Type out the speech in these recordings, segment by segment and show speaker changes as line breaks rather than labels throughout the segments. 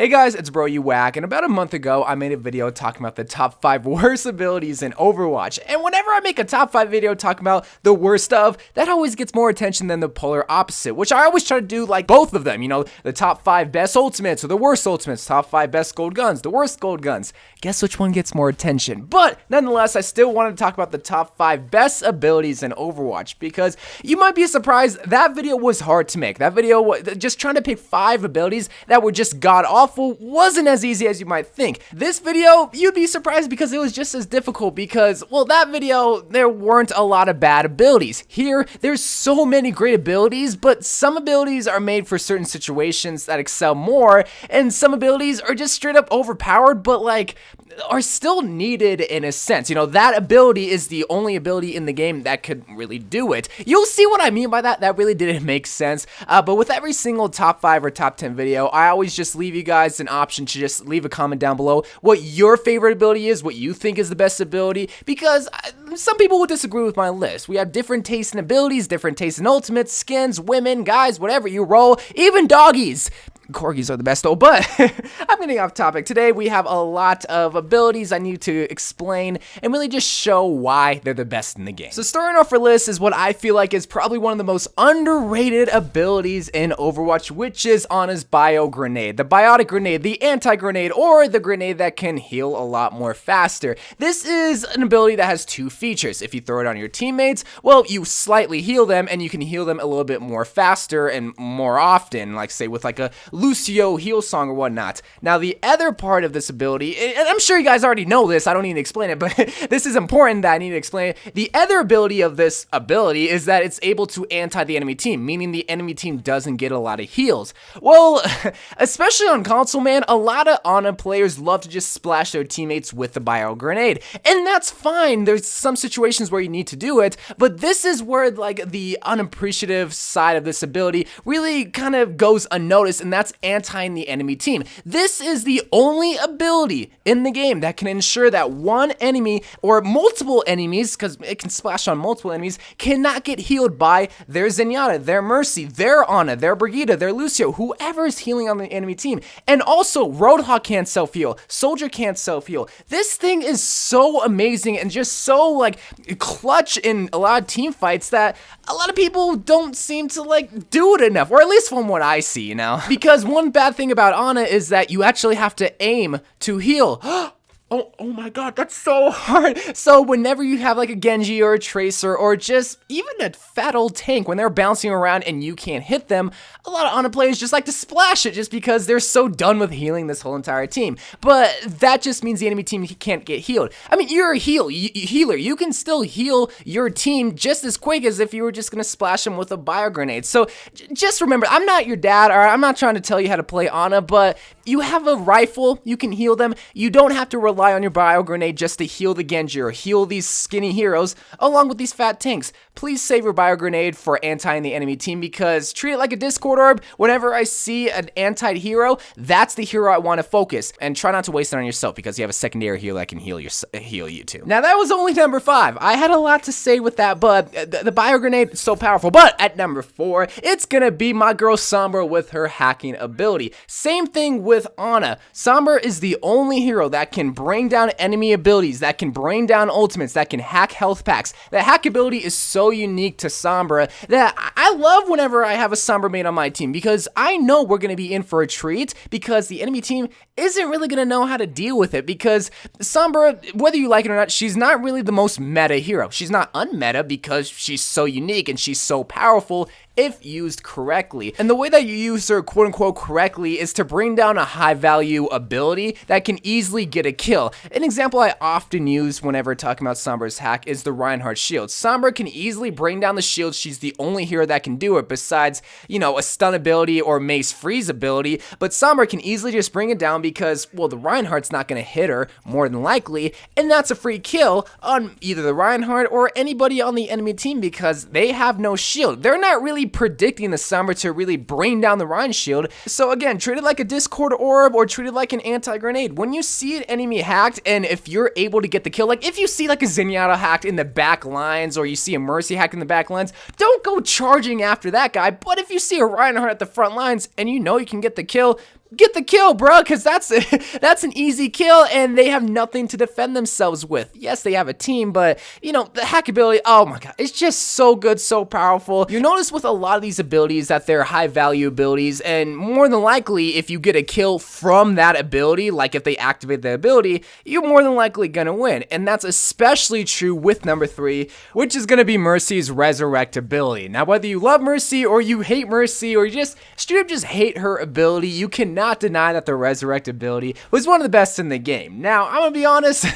Hey guys, it's bro you whack, and about a month ago I made a video talking about the top 5 worst abilities in Overwatch, and whenever I make a top 5 video talking about the worst of, that always gets more attention than the polar opposite, which I always try to do like both of them, you know, the top 5 best ultimates or the worst ultimates, top 5 best gold guns, the worst gold guns. Guess which one gets more attention? But nonetheless, I still wanted to talk about the top 5 best abilities in Overwatch, because you might be surprised, that video was hard to make. That video, just trying to pick 5 abilities that were just god-awful, wasn't as easy as you might think. This video, you'd be surprised because it was just as difficult because, well, that video, there weren't a lot of bad abilities. Here, there's so many great abilities, but some abilities are made for certain situations that excel more, and some abilities are just straight up overpowered, but like, are still needed in a sense. You know, that ability is the only ability in the game that could really do it. You'll see what I mean by that. That really didn't make sense. But with every single top 5 or top 10 video, I always just leave you guys an option to just leave a comment down below what your favorite ability is, what you think is the best ability, because some people would disagree with my list. We have different tastes in abilities, different tastes in ultimates, skins, women, guys, whatever you roll, even doggies. Corgis are the best though, but I'm getting off topic. Today we have a lot of abilities I need to explain and really just show why they're the best in the game. So starting off our list is what I feel like is probably one of the most underrated abilities in Overwatch, which is Ana's Bio Grenade. The Biotic Grenade, the Anti-Grenade, or the grenade that can heal a lot more faster. This is an ability that has 2 features. If you throw it on your teammates, well, you slightly heal them and you can heal them a little bit more faster and more often, like say with like a Lucio heal song or whatnot. Now the other part of this ability, and I'm sure you guys already know this, I don't need to explain it, but this is important that I need to explain it. The other ability of this ability is that it's able to anti the enemy team, meaning the enemy team doesn't get a lot of heals. Well, especially on console, man, a lot of Ana players love to just splash their teammates with the Bio Grenade, and that's fine. There's some situations where you need to do it, but this is where like the unappreciative side of this ability really kind of goes unnoticed, and that's anti-ing the enemy team. This is the only ability in the game that can ensure that one enemy or multiple enemies, because it can splash on multiple enemies, cannot get healed by their Zenyatta, their Mercy, their Ana, their Brigitte, their Lucio, whoever is healing on the enemy team. And also, Roadhog can't self-heal, Soldier can't self-heal. This thing is so amazing and just so like clutch in a lot of team fights that a lot of people don't seem to like do it enough, or at least from what I see, you know? Because one bad thing about Ana is that you actually have to aim to heal. Oh my god, that's so hard. So whenever you have like a Genji or a Tracer or just even a fat old tank, when they're bouncing around and you can't hit them, a lot of Ana players just like to splash it just because they're so done with healing this whole entire team. But that just means the enemy team can't get healed. I mean, you're a healer. You can still heal your team just as quick as if you were just gonna splash them with a Bio Grenade. So just remember, I'm not your dad, or I'm not trying to tell you how to play Ana, but you have a rifle, you can heal them. You don't have to rely on your Bio Grenade just to heal the Genji or heal these skinny heroes along with these fat tanks. Please save your Bio Grenade for anti-ing the enemy team, because treat it like a Discord orb. Whenever I see an anti-hero, that's the hero I want to focus, and try not to waste it on yourself because you have a secondary hero that can heal you too. Now that was only number 5. I had a lot to say with that, but the Bio Grenade is so powerful. But at number 4, it's gonna be my girl Sombra with her hacking ability. Same thing with Ana. Sombra is the only hero that can bring down enemy abilities, that can bring down ultimates, that can hack health packs. The hack ability is so unique to Sombra that I love whenever I have a Sombra mate on my team, because I know we're going to be in for a treat, because the enemy team isn't really going to know how to deal with it, because Sombra, whether you like it or not, she's not really the most meta hero. She's not unmeta because she's so unique and she's so powerful if used correctly. And the way that you use her quote-unquote correctly is to bring down a high-value ability that can easily get a kill. An example I often use whenever talking about Sombra's hack is the REINHART shield. Sombra can easily bring down the shield. She's the only hero that can do it besides, you know, a stun ability or mace freeze ability, but Sombra can easily just bring it down because, well, the REINHART's not going to hit her more than likely, and that's a free kill on either the REINHART or anybody on the enemy team because they have no shield. They're not really predicting the Sombra to really bring down the Rein shield. So again, treat it like a Discord orb or treat it like an anti-grenade. When you see an enemy hacked, and if you're able to get the kill, like if you see like a Zenyatta hacked in the back lines or you see a Mercy hacked in the back lines, don't go charging after that guy. But if you see a Reinhardt at the front lines and you know you can get the kill, get the kill, bro, because that's an easy kill, and they have nothing to defend themselves with. Yes, they have a team, but, you know, the hack ability, oh my god, it's just so good, so powerful. You notice with a lot of these abilities that they're high-value abilities, and more than likely, if you get a kill from that ability, like if they activate the ability, you're more than likely gonna win, and that's especially true with number 3, which is gonna be Mercy's Resurrect ability. Now, whether you love Mercy, or you hate Mercy, or you just straight up just hate her ability, you cannot deny that the Resurrect ability was one of the best in the game. Now, I'm gonna be honest,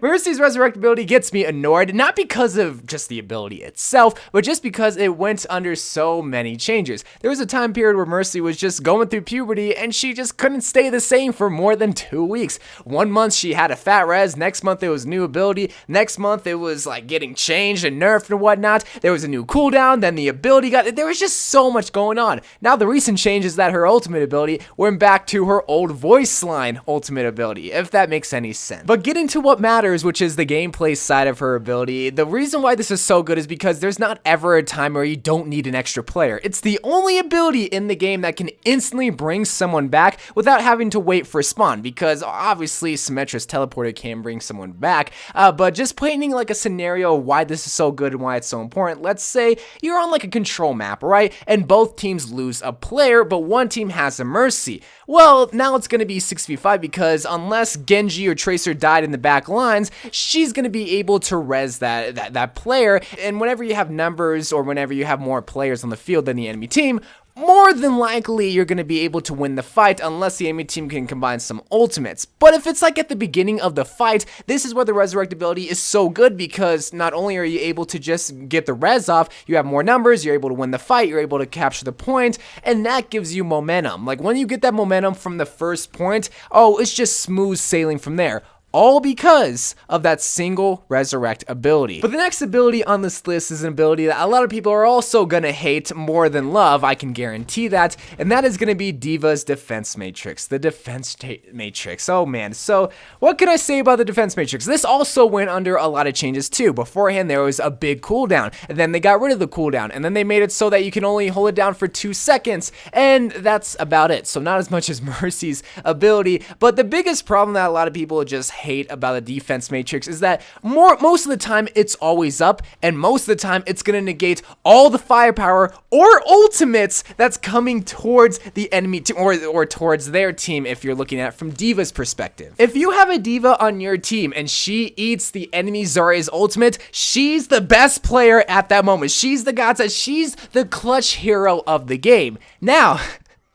Mercy's Resurrect ability gets me annoyed, not because of just the ability itself, but just because it went under so many changes. There was a time period where Mercy was just going through puberty, and she just couldn't stay the same for more than 2 weeks. 1 month she had a fat res, next month it was new ability, next month it was like getting changed and nerfed and whatnot, there was a new cooldown, then the ability there was just so much going on. Now the recent change is that her ultimate ability went back to her old voice line ultimate ability, if that makes any sense. But getting to what matters, which is the gameplay side of her ability, the reason why this is so good is because there's not ever a time where you don't need an extra player. It's the only ability in the game that can instantly bring someone back without having to wait for a spawn, because obviously Symmetra's teleporter can bring someone back, but just painting like a scenario of why this is so good and why it's so important. Let's say you're on like a control map, right? And both teams lose a player, but one team has a Mercy. Well, now it's going to be 6v5 because unless Genji or Tracer died in the back lines, she's going to be able to res that player, and whenever you have numbers or whenever you have more players on the field than the enemy team, more than likely you're going to be able to win the fight unless the enemy team can combine some ultimates. But if it's like at the beginning of the fight, this is where the Resurrect ability is so good, because not only are you able to just get the res off, you have more numbers, you're able to win the fight, you're able to capture the point, and that gives you momentum. Like when you get that momentum from the first point, oh, it's just smooth sailing from there. All because of that single Resurrect ability. But the next ability on this list is an ability that a lot of people are also gonna hate more than love, I can guarantee that, and that is gonna be D.Va's Defense Matrix. The Defense Matrix, oh man. So what can I say about the Defense Matrix? This also went under a lot of changes too. Beforehand there was a big cooldown, and then they got rid of the cooldown, and then they made it so that you can only hold it down for 2 seconds, and that's about it. So not as much as Mercy's ability, but the biggest problem that a lot of people just hate about the Defense Matrix is that most of the time it's always up, and most of the time it's gonna negate all the firepower or ultimates that's coming towards the enemy team or towards their team if you're looking at it from D.Va's perspective. If you have a D.Va on your team and she eats the enemy Zarya's ultimate, she's the best player at that moment. She's the godsend, she's the clutch hero of the game. Now,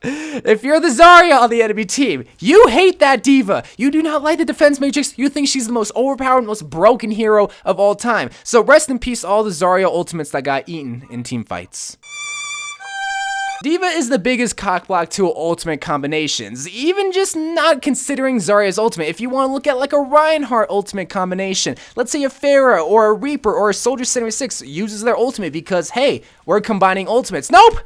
if you're the Zarya on the enemy team, you hate that D.Va. You do not like the Defense Matrix. You think she's the most overpowered, most broken hero of all time. So rest in peace all the Zarya ultimates that got eaten in team fights. D.Va is the biggest cockblock to ultimate combinations, even just not considering Zarya's ultimate. If you want to look at like a Reinhardt ultimate combination, let's say a Pharah or a Reaper or a Soldier 76 uses their ultimate because, hey, we're combining ultimates. Nope!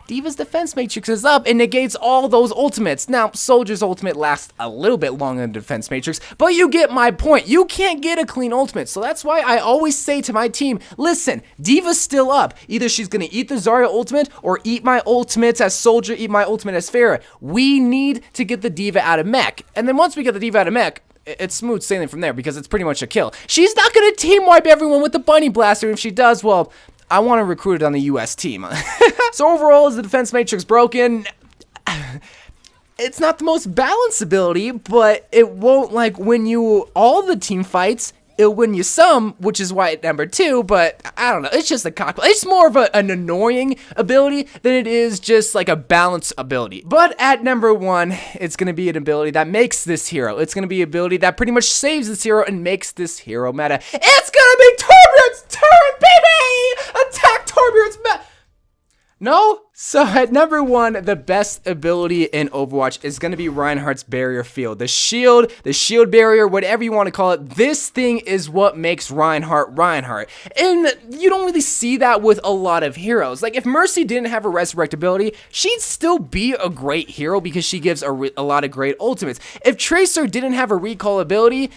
D.Va's Defense Matrix is up and negates all those ultimates. Now, Soldier's ultimate lasts a little bit longer than Defense Matrix, but you get my point. You can't get a clean ultimate, so that's why I always say to my team, listen, D.Va's still up. Either she's gonna eat the Zarya ultimate or eat my ultimates as Soldier, eat my ultimate as Pharah. We need to get the D.Va out of mech, and then once we get the D.Va out of mech, it's smooth sailing from there because it's pretty much a kill. She's not gonna team wipe everyone with the Bunny Blaster, and if she does, well, I want to recruit it on the US team. So overall, is the Defense Matrix broken? It's not the most balanced ability, but it won't like win you all the team fights. It'll win you some, which is why it's number 2, but I don't know, it's just a cock. It's more of an annoying ability than it is just like a balanced ability. But at number 1, it's gonna be an ability that makes this hero. It's gonna be an ability that pretty much saves this hero and makes this hero meta. It's gonna be Torbjorn's turn, baby! Attack Torbjorn's meta! No? So at number 1, the best ability in Overwatch is going to be Reinhardt's barrier field. The shield barrier, whatever you want to call it, this thing is what makes Reinhardt Reinhardt. And you don't really see that with a lot of heroes. Like if Mercy didn't have a resurrect ability, she'd still be a great hero because she gives a lot of great ultimates. If Tracer didn't have a recall ability,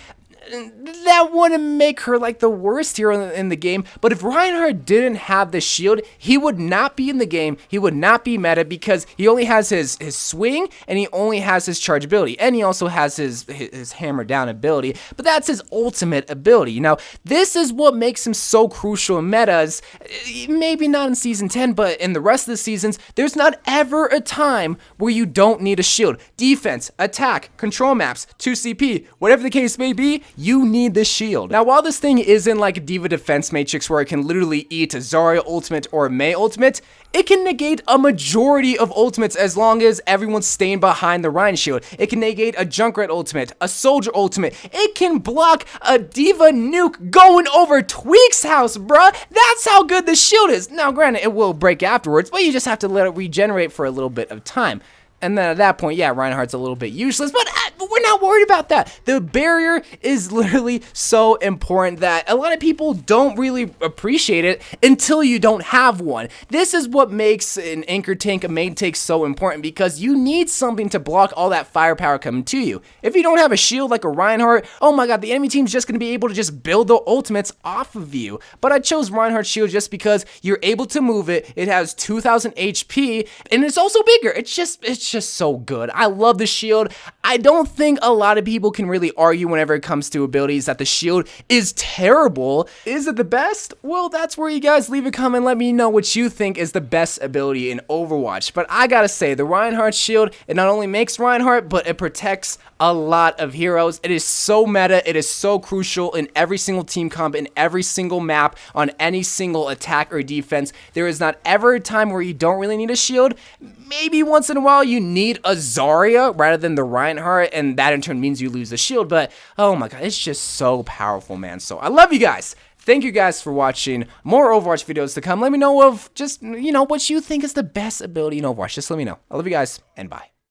that wouldn't make her like the worst hero in the game. But if Reinhardt didn't have the shield, he would not be in the game. He would not be meta because he only has his swing and he only has his charge ability, and he also has his hammer down ability, but that's his ultimate ability. You know, this is what makes him so crucial in metas. Maybe not in season 10, but in the rest of the seasons, there's not ever a time where you don't need a shield. Defense, attack, control maps, 2CP, whatever the case may be, you need this shield. Now, while this thing isn't like a D.Va defense matrix where it can literally eat a Zarya ultimate or a Mei ultimate, it can negate a majority of ultimates as long as everyone's staying behind the Rein shield. It can negate a Junkrat ultimate, a Soldier ultimate. It can block a D.Va nuke going over Tweak's house, bruh. That's how good this shield is. Now, granted, it will break afterwards, but you just have to let it regenerate for a little bit of time. And then at that point, yeah, Reinhardt's a little bit useless, but we're not worried about that. The barrier is literally so important that a lot of people don't really appreciate it until you don't have one. This is what makes an anchor tank, a main tank so important, because you need something to block all that firepower coming to you. If you don't have a shield like a Reinhardt, oh my god, the enemy team's just going to be able to just build the ultimates off of you. But I chose Reinhardt's shield just because you're able to move it. It has 2000 HP, and it's also bigger. It's just so good. I love the shield. I don't think a lot of people can really argue whenever it comes to abilities that the shield is terrible. Is it the best? Well, that's where you guys leave a comment. Let me know what you think is the best ability in Overwatch. But I gotta say, the Reinhardt shield, it not only makes Reinhardt, but it protects a lot of heroes. It is so meta. It is so crucial in every single team comp, in every single map, on any single attack or defense. There is not ever a time where you don't really need a shield. Maybe once in a while you need a Zarya rather than the Reinhardt, and that in turn means you lose the shield, but oh my god, it's just so powerful, man. So I love you guys. Thank you guys for watching. More Overwatch videos to come. Let me know of just, you know, what you think is the best ability in Overwatch. Just let me know. I love you guys, and bye.